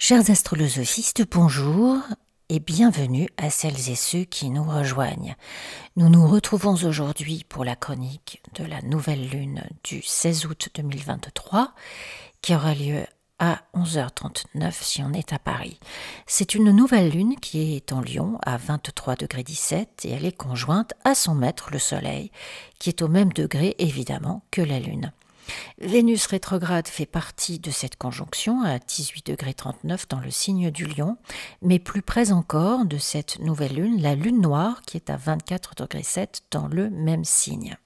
Chers astrolosophistes, bonjour et bienvenue à celles et ceux qui nous rejoignent. Nous nous retrouvons aujourd'hui pour la chronique de la nouvelle lune du 16 août 2023 qui aura lieu à 11h39 si on est à Paris. C'est une nouvelle lune qui est en Lion à 23,17 et elle est conjointe à son maître le Soleil qui est au même degré évidemment que la lune. Vénus rétrograde fait partie de cette conjonction à 18,39 dans le signe du Lion, mais plus près encore de cette nouvelle lune, la lune noire qui est à 24,7 dans le même signe.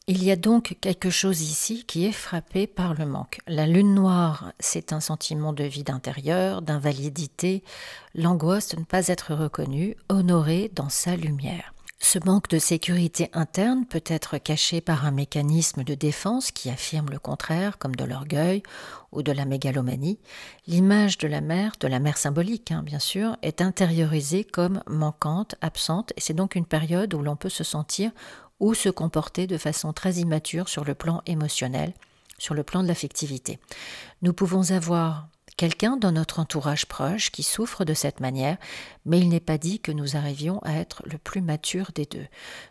Il y a donc quelque chose ici qui est frappé par le manque. La lune noire, c'est un sentiment de vide intérieur, d'invalidité, l'angoisse de ne pas être reconnu, honoré dans sa lumière. Ce manque de sécurité interne peut être caché par un mécanisme de défense qui affirme le contraire, comme de l'orgueil ou de la mégalomanie. L'image de la mère symbolique bien sûr, est intériorisée comme manquante, absente, et c'est donc une période où l'on peut se sentir ou se comporter de façon très immature sur le plan émotionnel, sur le plan de l'affectivité. Nous pouvons avoir quelqu'un dans notre entourage proche qui souffre de cette manière, mais il n'est pas dit que nous arrivions à être le plus mature des deux.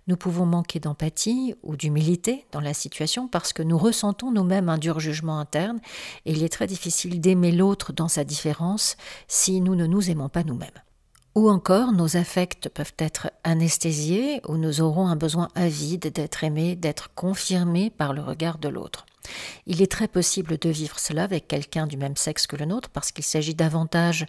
Nous pouvons manquer d'empathie ou d'humilité dans la situation parce que nous ressentons nous-mêmes un dur jugement interne et il est très difficile d'aimer l'autre dans sa différence si nous ne nous aimons pas nous-mêmes. Ou encore, nos affects peuvent être anesthésiés ou nous aurons un besoin avide d'être aimés, d'être confirmés par le regard de l'autre. Il est très possible de vivre cela avec quelqu'un du même sexe que le nôtre parce qu'il s'agit davantage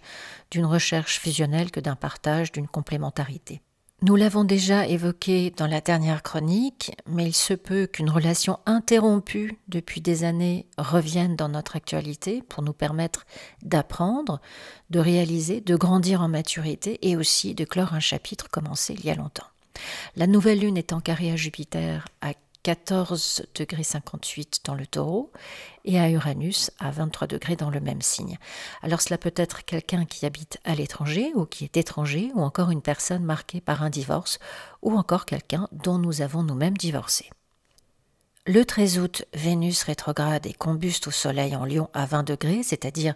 d'une recherche fusionnelle que d'un partage, d'une complémentarité. Nous l'avons déjà évoqué dans la dernière chronique, mais il se peut qu'une relation interrompue depuis des années revienne dans notre actualité pour nous permettre d'apprendre, de réaliser, de grandir en maturité et aussi de clore un chapitre commencé il y a longtemps. La nouvelle lune est en carré à Jupiter à 14,58 dans le Taureau et à Uranus à 23 degrés dans le même signe. Alors cela peut être quelqu'un qui habite à l'étranger ou qui est étranger ou encore une personne marquée par un divorce ou encore quelqu'un dont nous avons nous-mêmes divorcé. Le 13 août, Vénus rétrograde et combuste au Soleil en Lion à 20 degrés, c'est-à-dire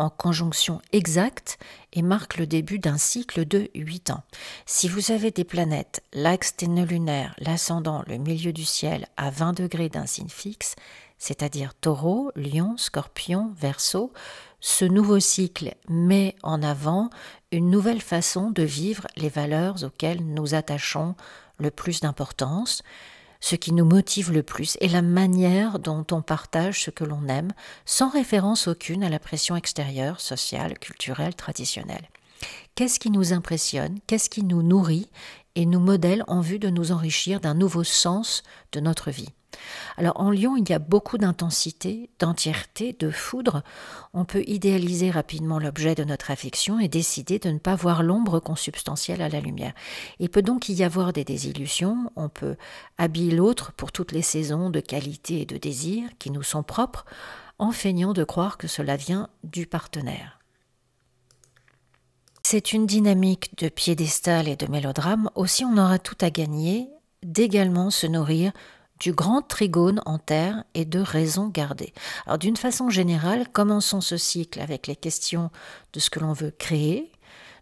en conjonction exacte et marque le début d'un cycle de 8 ans. Si vous avez des planètes, l'axe ténolunaire, l'ascendant, le milieu du ciel à 20 degrés d'un signe fixe, c'est-à-dire Taureau, Lion, Scorpion, Verseau, ce nouveau cycle met en avant une nouvelle façon de vivre les valeurs auxquelles nous attachons le plus d'importance, ce qui nous motive le plus est la manière dont on partage ce que l'on aime, sans référence aucune à la pression extérieure, sociale, culturelle, traditionnelle. Qu'est-ce qui nous impressionne, qu'est-ce qui nous nourrit et nous modèle en vue de nous enrichir d'un nouveau sens de notre vie? Alors en Lion, il y a beaucoup d'intensité, d'entièreté, de foudre. On peut idéaliser rapidement l'objet de notre affection et décider de ne pas voir l'ombre consubstantielle à la lumière. Il peut donc y avoir des désillusions, on peut habiller l'autre pour toutes les saisons de qualité et de désir qui nous sont propres, en feignant de croire que cela vient du partenaire. C'est une dynamique de piédestal et de mélodrame. Aussi, on aura tout à gagner d'également se nourrir du grand trigone en terre et de raison gardée. Alors d'une façon générale, commençons ce cycle avec les questions de ce que l'on veut créer,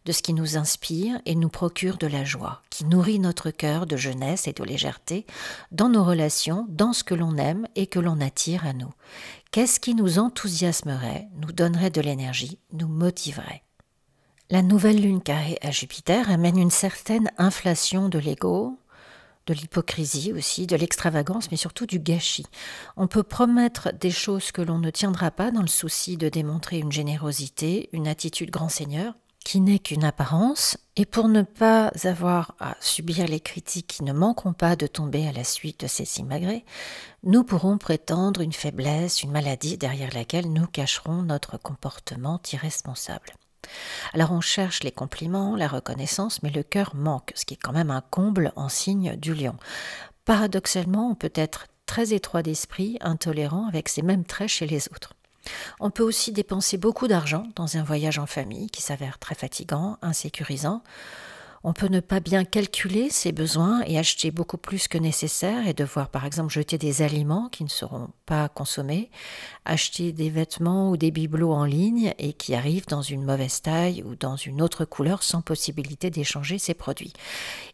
de ce qui nous inspire et nous procure de la joie, qui nourrit notre cœur de jeunesse et de légèreté dans nos relations, dans ce que l'on aime et que l'on attire à nous. Qu'est-ce qui nous enthousiasmerait, nous donnerait de l'énergie, nous motiverait? La nouvelle lune carrée à Jupiter amène une certaine inflation de l'ego, de l'hypocrisie aussi, de l'extravagance, mais surtout du gâchis. On peut promettre des choses que l'on ne tiendra pas dans le souci de démontrer une générosité, une attitude grand seigneur, qui n'est qu'une apparence, et pour ne pas avoir à subir les critiques qui ne manqueront pas de tomber à la suite de ces simagrées, nous pourrons prétendre une faiblesse, une maladie derrière laquelle nous cacherons notre comportement irresponsable. Alors on cherche les compliments, la reconnaissance, mais le cœur manque, ce qui est quand même un comble en signe du Lion. Paradoxalement, on peut être très étroit d'esprit, intolérant avec ces mêmes traits chez les autres. On peut aussi dépenser beaucoup d'argent dans un voyage en famille qui s'avère très fatigant, insécurisant, On peut ne pas bien calculer ses besoins et acheter beaucoup plus que nécessaire et devoir par exemple jeter des aliments qui ne seront pas consommés, acheter des vêtements ou des bibelots en ligne et qui arrivent dans une mauvaise taille ou dans une autre couleur sans possibilité d'échanger ces produits.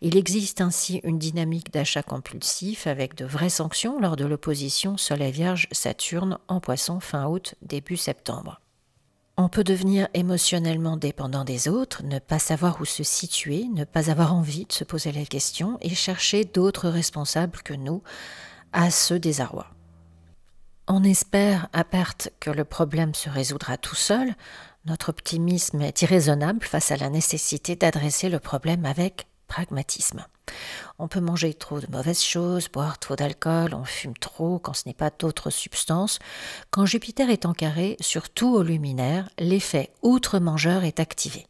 Il existe ainsi une dynamique d'achat compulsif avec de vraies sanctions lors de l'opposition Soleil Vierge Saturne en Poisson fin août, début septembre. On peut devenir émotionnellement dépendant des autres, ne pas savoir où se situer, ne pas avoir envie de se poser la question et chercher d'autres responsables que nous à ce désarroi. On espère à perte que le problème se résoudra tout seul. Notre optimisme est irraisonnable face à la nécessité d'adresser le problème avec pragmatisme. On peut manger trop de mauvaises choses, boire trop d'alcool, on fume trop quand ce n'est pas d'autres substances. Quand Jupiter est en carré, surtout au luminaire, l'effet outre-mangeur est activé.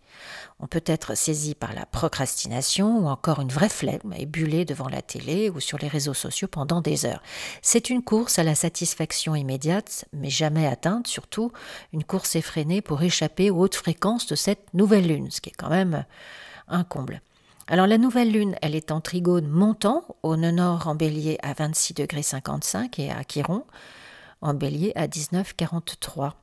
On peut être saisi par la procrastination ou encore une vraie flemme et buller devant la télé ou sur les réseaux sociaux pendant des heures. C'est une course à la satisfaction immédiate, mais jamais atteinte, surtout une course effrénée pour échapper aux hautes fréquences de cette nouvelle lune, ce qui est quand même un comble. Alors la nouvelle lune, elle est en trigone montant, au nœud nord en bélier à 26,55 et à Chiron, en bélier à 19,43.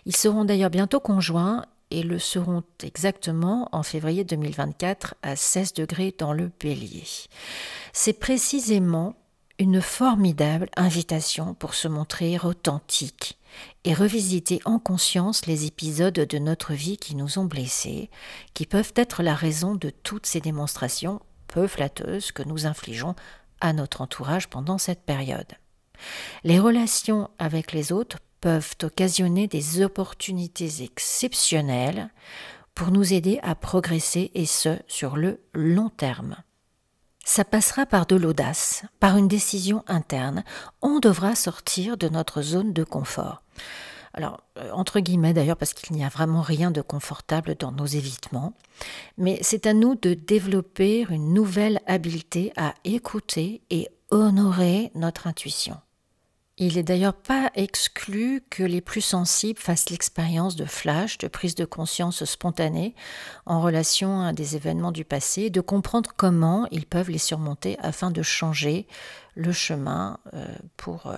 Ils seront d'ailleurs bientôt conjoints et le seront exactement en février 2024 à 16 degrés dans le bélier. C'est précisément une formidable invitation pour se montrer authentique et revisiter en conscience les épisodes de notre vie qui nous ont blessés, qui peuvent être la raison de toutes ces démonstrations peu flatteuses que nous infligeons à notre entourage pendant cette période. Les relations avec les autres peuvent occasionner des opportunités exceptionnelles pour nous aider à progresser et ce, sur le long terme. Ça passera par de l'audace, par une décision interne. On devra sortir de notre zone de confort. Alors, entre guillemets d'ailleurs, parce qu'il n'y a vraiment rien de confortable dans nos évitements, mais c'est à nous de développer une nouvelle habileté à écouter et honorer notre intuition. Il n'est d'ailleurs pas exclu que les plus sensibles fassent l'expérience de flash, de prise de conscience spontanée en relation à des événements du passé, de comprendre comment ils peuvent les surmonter afin de changer le chemin pour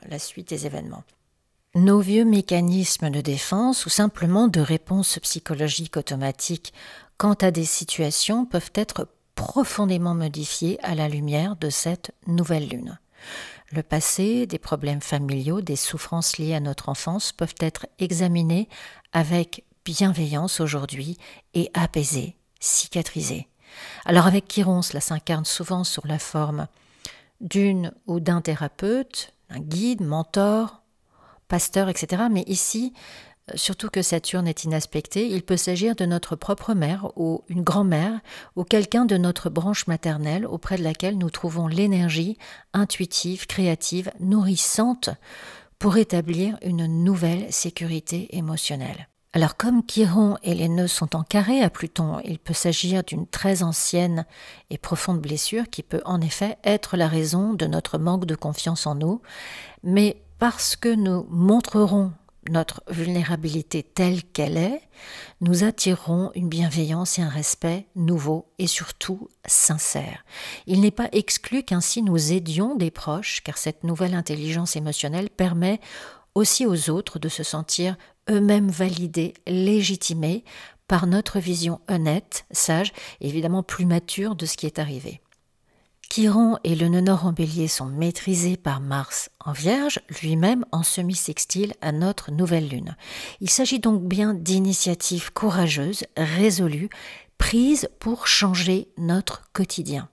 la suite des événements. Nos vieux mécanismes de défense ou simplement de réponse psychologique automatique quant à des situations peuvent être profondément modifiés à la lumière de cette nouvelle lune. Le passé, des problèmes familiaux, des souffrances liées à notre enfance peuvent être examinés avec bienveillance aujourd'hui et apaisés, cicatrisés. Alors avec Chiron, cela s'incarne souvent sous la forme d'une ou d'un thérapeute, un guide, mentor, pasteur, etc. Mais ici, surtout que Saturne est inaspecté, il peut s'agir de notre propre mère ou une grand-mère ou quelqu'un de notre branche maternelle auprès de laquelle nous trouvons l'énergie intuitive, créative, nourrissante pour établir une nouvelle sécurité émotionnelle. Alors comme Chiron et les nœuds sont en carré à Pluton, il peut s'agir d'une très ancienne et profonde blessure qui peut en effet être la raison de notre manque de confiance en nous, mais parce que nous montrerons notre vulnérabilité telle qu'elle est, nous attirerons une bienveillance et un respect nouveaux et surtout sincères. Il n'est pas exclu qu'ainsi nous aidions des proches, car cette nouvelle intelligence émotionnelle permet aussi aux autres de se sentir eux-mêmes validés, légitimés par notre vision honnête, sage et évidemment plus mature de ce qui est arrivé. Chiron et le nœud nord en bélier sont maîtrisés par Mars en Vierge, lui-même en semi-sextile à notre nouvelle lune. Il s'agit donc bien d'initiatives courageuses, résolues, prises pour changer notre quotidien.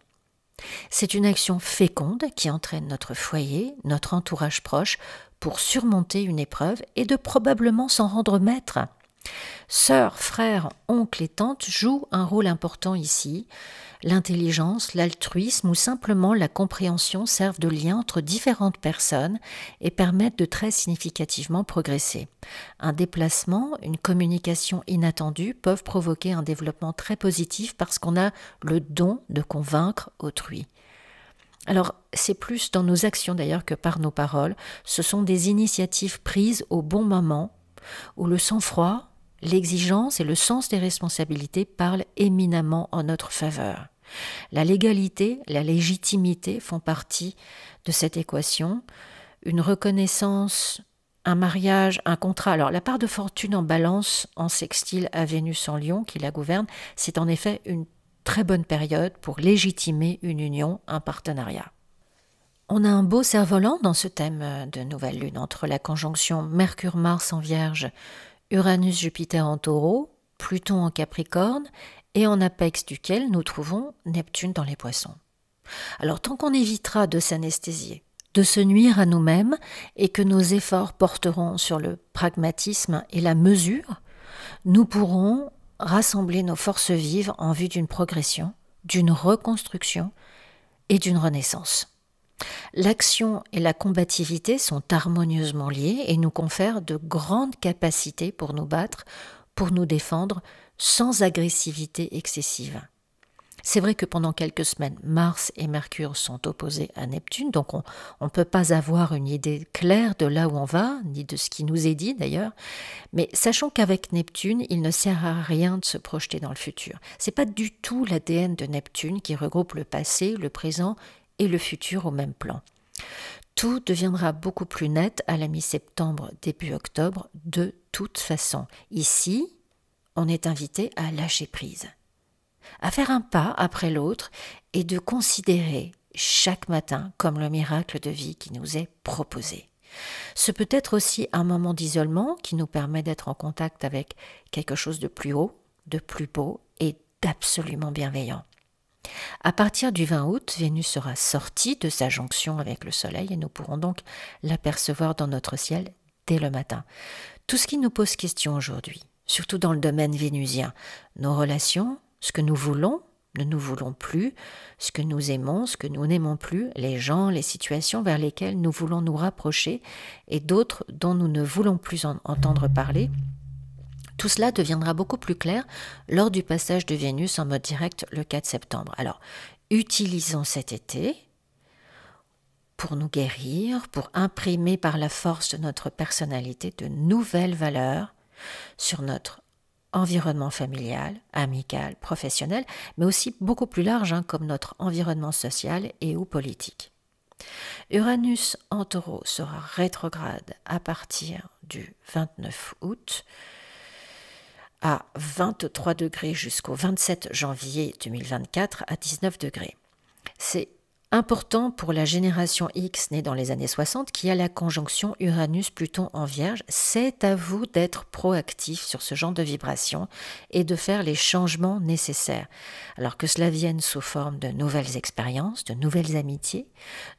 C'est une action féconde qui entraîne notre foyer, notre entourage proche, pour surmonter une épreuve et de probablement s'en rendre maître. Sœurs, frères, oncles et tantes jouent un rôle important ici. L'intelligence, l'altruisme ou simplement la compréhension servent de lien entre différentes personnes et permettent de très significativement progresser. Un déplacement, une communication inattendue peuvent provoquer un développement très positif parce qu'on a le don de convaincre autrui. Alors, c'est plus dans nos actions d'ailleurs que par nos paroles. Ce sont des initiatives prises au bon moment où le sang-froid, l'exigence et le sens des responsabilités parlent éminemment en notre faveur. La légalité, la légitimité font partie de cette équation. Une reconnaissance, un mariage, un contrat. Alors la part de fortune en balance en sextile à Vénus en Lion qui la gouverne, c'est en effet une très bonne période pour légitimer une union, un partenariat. On a un beau cerf-volant dans ce thème de nouvelle lune entre la conjonction Mercure-Mars en Vierge, Uranus-Jupiter en Taureau, Pluton en Capricorne et en apex duquel nous trouvons Neptune dans les Poissons. Alors tant qu'on évitera de s'anesthésier, de se nuire à nous-mêmes et que nos efforts porteront sur le pragmatisme et la mesure, nous pourrons rassembler nos forces vives en vue d'une progression, d'une reconstruction et d'une renaissance. L'action et la combativité sont harmonieusement liées et nous confèrent de grandes capacités pour nous battre, pour nous défendre, sans agressivité excessive. C'est vrai que pendant quelques semaines, Mars et Mercure sont opposés à Neptune, donc on ne peut pas avoir une idée claire de là où on va, ni de ce qui nous est dit d'ailleurs, mais sachons qu'avec Neptune, il ne sert à rien de se projeter dans le futur. Ce n'est pas du tout l'ADN de Neptune qui regroupe le passé, le présent et le futur au même plan. Tout deviendra beaucoup plus net à la mi-septembre, début octobre, de toute façon. Ici, on est invité à lâcher prise, à faire un pas après l'autre et de considérer chaque matin comme le miracle de vie qui nous est proposé. Ce peut être aussi un moment d'isolement qui nous permet d'être en contact avec quelque chose de plus haut, de plus beau et d'absolument bienveillant. À partir du 20 août, Vénus sera sortie de sa jonction avec le Soleil et nous pourrons donc l'apercevoir dans notre ciel dès le matin. Tout ce qui nous pose question aujourd'hui, surtout dans le domaine vénusien, nos relations, ce que nous voulons, ne nous voulons plus, ce que nous aimons, ce que nous n'aimons plus, les gens, les situations vers lesquelles nous voulons nous rapprocher et d'autres dont nous ne voulons plus entendre parler. Tout cela deviendra beaucoup plus clair lors du passage de Vénus en mode direct le 4 septembre. Alors, utilisons cet été pour nous guérir, pour imprimer par la force de notre personnalité de nouvelles valeurs sur notre environnement familial, amical, professionnel, mais aussi beaucoup plus large, comme notre environnement social et ou politique. Uranus en Taureau sera rétrograde à partir du 29 août, à 23 degrés jusqu'au 27 janvier 2024 à 19 degrés. C'est important pour la génération X née dans les années 60 qui a la conjonction Uranus-Pluton en Vierge. C'est à vous d'être proactif sur ce genre de vibration et de faire les changements nécessaires. Alors que cela vienne sous forme de nouvelles expériences, de nouvelles amitiés,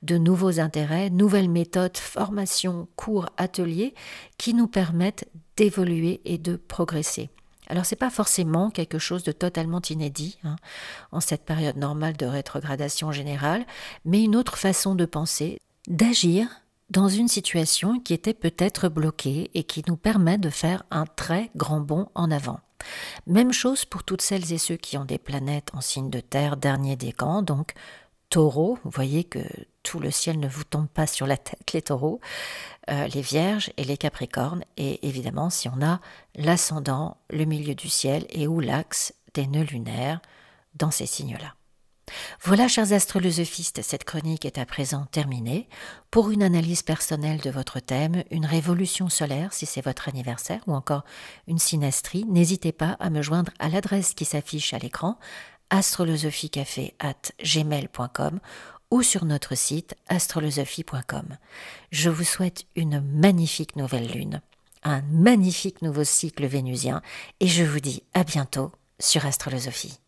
de nouveaux intérêts, nouvelles méthodes, formations, cours, ateliers qui nous permettent d'évoluer et de progresser. Alors, ce n'est pas forcément quelque chose de totalement inédit en cette période normale de rétrogradation générale, mais une autre façon de penser, d'agir dans une situation qui était peut-être bloquée et qui nous permet de faire un très grand bond en avant. Même chose pour toutes celles et ceux qui ont des planètes en signe de terre, dernier décan, donc Taureau, vous voyez que tout le ciel ne vous tombe pas sur la tête, les taureaux, les vierges et les capricornes, et évidemment si on a l'ascendant, le milieu du ciel et ou l'axe des nœuds lunaires dans ces signes-là. Voilà, chers astrolosophistes, cette chronique est à présent terminée. Pour une analyse personnelle de votre thème, une révolution solaire si c'est votre anniversaire ou encore une synastrie, n'hésitez pas à me joindre à l'adresse qui s'affiche à l'écran, astrolosophicafé@gmail.com ou sur notre site astrolosophie.com. Je vous souhaite une magnifique nouvelle lune, un magnifique nouveau cycle vénusien et je vous dis à bientôt sur Astrolosophie.